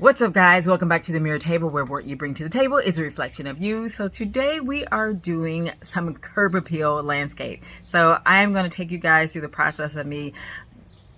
What's up, guys? Welcome back to the Mirror Table, where what you bring to the table is a reflection of you. So today we are doing some curb appeal landscape. So I am going to take you guys through the process of me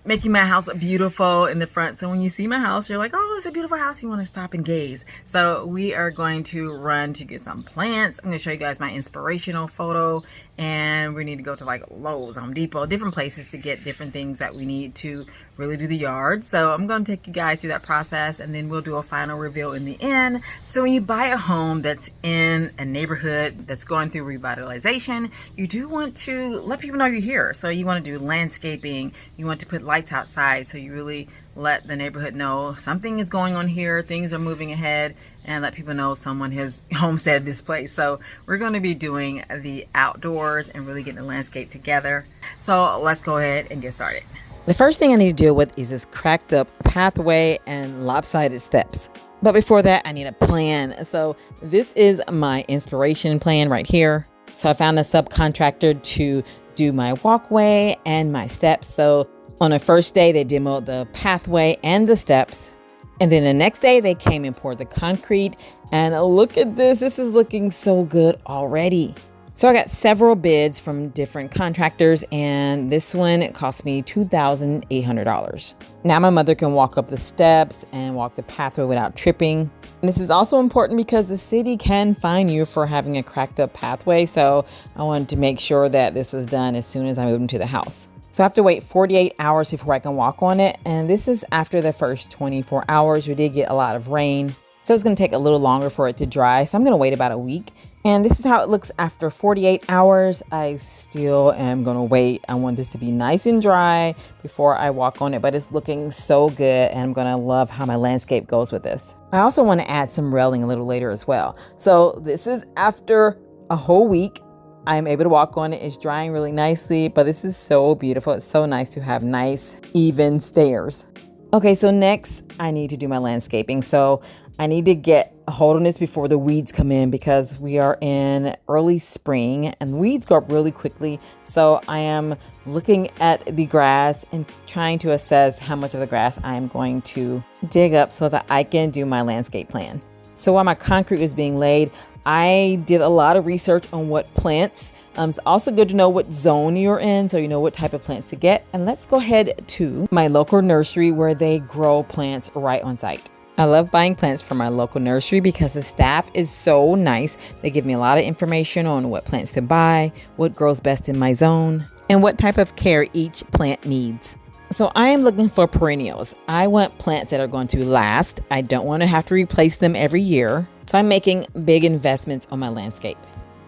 making my house beautiful in the front. So when you see my house, you're like, oh, it's a beautiful house. You want to stop and gaze. So we are going to run to get some plants. I'm going to show you guys my inspirational photo, and we need to go to like Lowe's, Home Depot, different places to get different things that we need to really do the yard. So I'm going to take you guys through that process, and then we'll do a final reveal in the end. So when you buy a home that's in a neighborhood that's going through revitalization, you do want to let people know you're here. So you want to do landscaping, you want to put lights outside, so you really let the neighborhood know something is going on here, things are moving ahead, and let people know someone has homesteaded this place. So we're going to be doing the outdoors and really getting the landscape together. So let's go ahead and get started. The first thing I need to deal with is this cracked up pathway and lopsided steps. But before that, I need a plan. So this is my inspiration plan right here. So I found a subcontractor to do my walkway and my steps. So on the first day, they demoed the pathway and the steps. And then the next day, they came and poured the concrete. And look at this. This is looking so good already. So I got several bids from different contractors, and this one it cost me $2,800. Now my mother can walk up the steps and walk the pathway without tripping. And this is also important because the city can fine you for having a cracked up pathway. So I wanted to make sure that this was done as soon as I moved into the house. So I have to wait 48 hours before I can walk on it. And this is after the first 24 hours. We did get a lot of rain, so it's going to take a little longer for it to dry. So I'm going to wait about a week. And this is how it looks after 48 hours. I still am going to wait. I want this to be nice and dry before I walk on it, but it's looking so good, and I'm going to love how my landscape goes with this. I also want to add some railing a little later as well. So this is after a whole week. I'm able to walk on it. It's drying really nicely, but this is so beautiful. It's so nice to have nice, even stairs. Okay, so next I need to do my landscaping. So I need to get a hold on this before the weeds come in, because we are in early spring and weeds go up really quickly. So I am looking at the grass and trying to assess how much of the grass I am going to dig up so that I can do my landscape plan. So while my concrete was being laid, I did a lot of research on what plants. It's also good to know what zone you're in, so you know what type of plants to get. And let's go ahead to my local nursery where they grow plants right on site. I love buying plants from my local nursery because the staff is so nice. They give me a lot of information on what plants to buy, what grows best in my zone, and what type of care each plant needs. So I am looking for perennials. I want plants that are going to last. I don't want to have to replace them every year. So I'm making big investments on my landscape.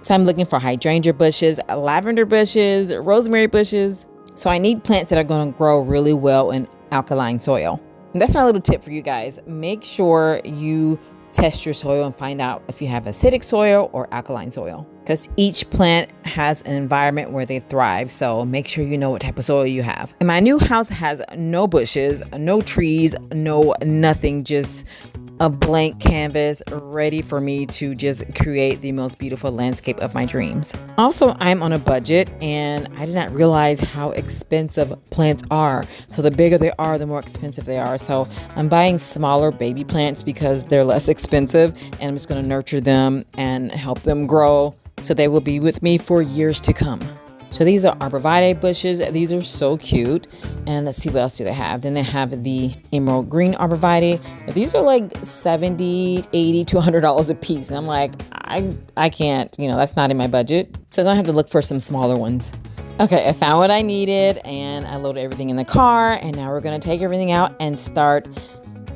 So I'm looking for hydrangea bushes, lavender bushes, rosemary bushes. So I need plants that are going to grow really well in alkaline soil. And that's my little tip for you guys. Make sure you test your soil and find out if you have acidic soil or alkaline soil, because each plant has an environment where they thrive. So make sure you know what type of soil you have. And my new house has no bushes, no trees, no nothing, just a blank canvas ready for me to just create the most beautiful landscape of my dreams. Also, I'm on a budget, and I did not realize how expensive plants are. So the bigger they are, the more expensive they are. So I'm buying smaller baby plants because they're less expensive, and I'm just going to nurture them and help them grow so they will be with me for years to come. So these are arborvitae bushes. These are so cute. And let's see, what else do they have? Then they have the emerald green arborvitae. These are like $70, $80 to $100 a piece. And I'm like, I can't, that's not in my budget. So I'm gonna have to look for some smaller ones. Okay, I found what I needed, and I loaded everything in the car. And now we're gonna take everything out and start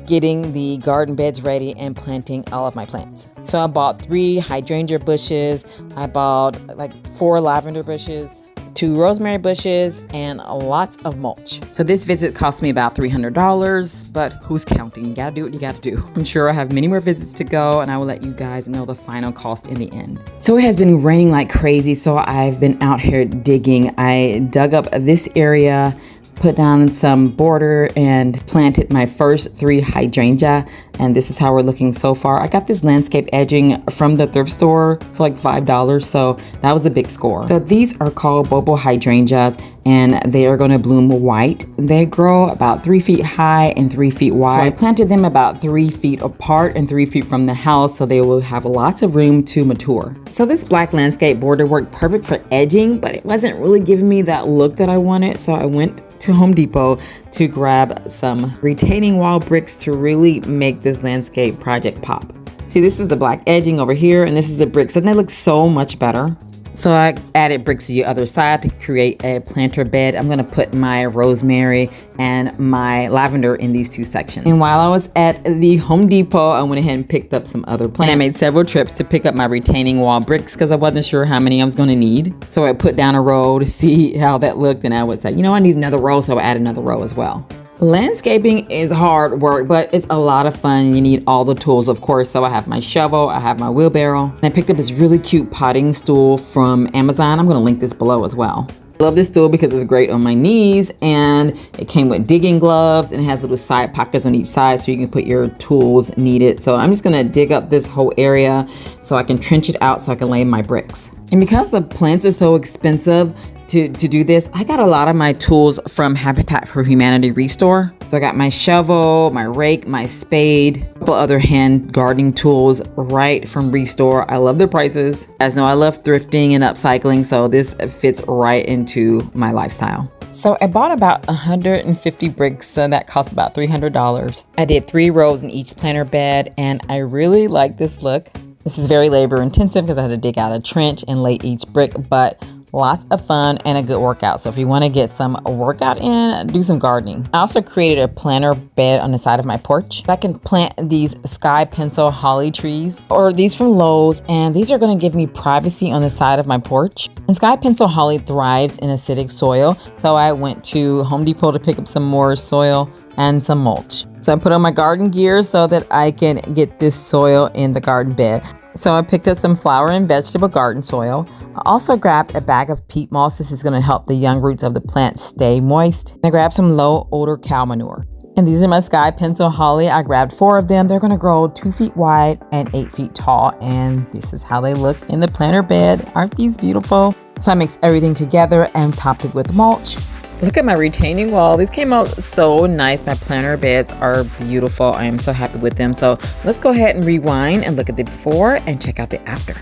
getting the garden beds ready and planting all of my plants. So I bought 3 hydrangea bushes. I bought like 4 lavender bushes, 2 rosemary bushes, and lots of mulch. So this visit cost me about $300, but who's counting? You gotta do what you gotta do. I'm sure I have many more visits to go, and I will let you guys know the final cost in the end. So it has been raining like crazy, so I've been out here digging. I dug up this area put down some border and planted my first 3 hydrangea, and this is how we're looking so far. I got this landscape edging from the thrift store for like $5, so that was a big score. So these are called Bobo hydrangeas, and they are going to bloom white. They grow about 3 feet high and 3 feet wide. So I planted them about 3 feet apart and 3 feet from the house, so they will have lots of room to mature. So this black landscape border worked perfect for edging, but it wasn't really giving me that look that I wanted, so I went to Home Depot to grab some retaining wall bricks to really make this landscape project pop. See, this is the black edging over here, and this is the bricks, and they look so much better. So I added bricks to the other side to create a planter bed. I'm gonna put my rosemary and my lavender in these 2 sections. And while I was at the Home Depot, I went ahead and picked up some other plants. And I made several trips to pick up my retaining wall bricks because I wasn't sure how many I was gonna need. So I put down a row to see how that looked, and I would say, you know, I need another row, so I add another row as well. Landscaping is hard work, but it's a lot of fun. You need all the tools, of course. So I have my shovel, I have my wheelbarrow, and I picked up this really cute potting stool from Amazon. I'm gonna link this below as well. I love this stool because it's great on my knees, and it came with digging gloves and it has little side pockets on each side so you can put your tools needed. So I'm just gonna dig up this whole area so I can trench it out so I can lay my bricks. And because the plants are so expensive, to do this, I got a lot of my tools from Habitat for Humanity Restore. So I got my shovel, my rake, my spade, a couple other hand gardening tools right from Restore. I love their prices. As you know, I love thrifting and upcycling, so this fits right into my lifestyle. So I bought about 150 bricks, and that cost about $300. I did 3 rows in each planter bed, and I really like this look. This is very labor intensive because I had to dig out a trench and lay each brick, but lots of fun and a good workout. So if you want to get some workout in, do some gardening. I also created a planter bed on the side of my porch. I can plant these sky pencil holly trees, or these from Lowe's, and these are going to give me privacy on the side of my porch. And sky pencil holly thrives in acidic soil, so I went to Home Depot to pick up some more soil and some mulch. So I put on my garden gear so that I can get this soil in the garden bed. So I picked up some flower and vegetable garden soil. I also grabbed a bag of peat moss. This is going to help the young roots of the plant stay moist. I grabbed some low odor cow manure. And these are my sky pencil holly. I grabbed 4 of them. They're going to grow 2 feet wide and 8 feet tall. And this is how they look in the planter bed. Aren't these beautiful? So I mixed everything together and topped it with mulch. Look at my retaining wall. These came out so nice. My planter beds are beautiful. I am so happy with them. So let's go ahead and rewind and look at the before and check out the after.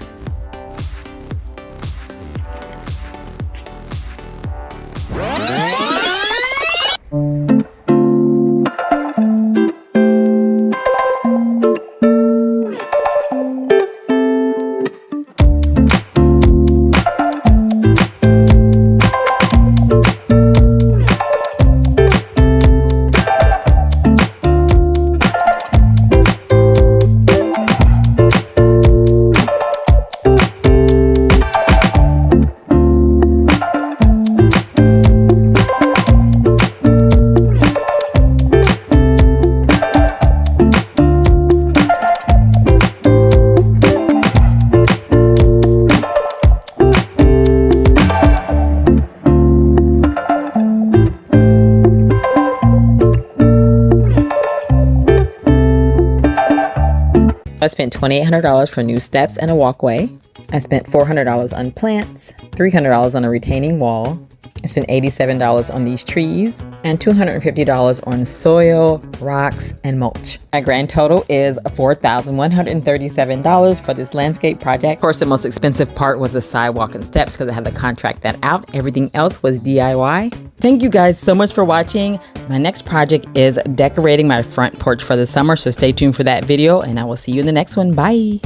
I spent $2,800 for new steps and a walkway. I spent $400 on plants, $300 on a retaining wall. I spent $87 on these trees and $250 on soil, rocks, and mulch. My grand total is $4,137 for this landscape project. Of course, the most expensive part was the sidewalk and steps because I had to contract that out. Everything else was DIY. Thank you guys so much for watching. My next project is decorating my front porch for the summer, so stay tuned for that video, and I will see you in the next one. Bye.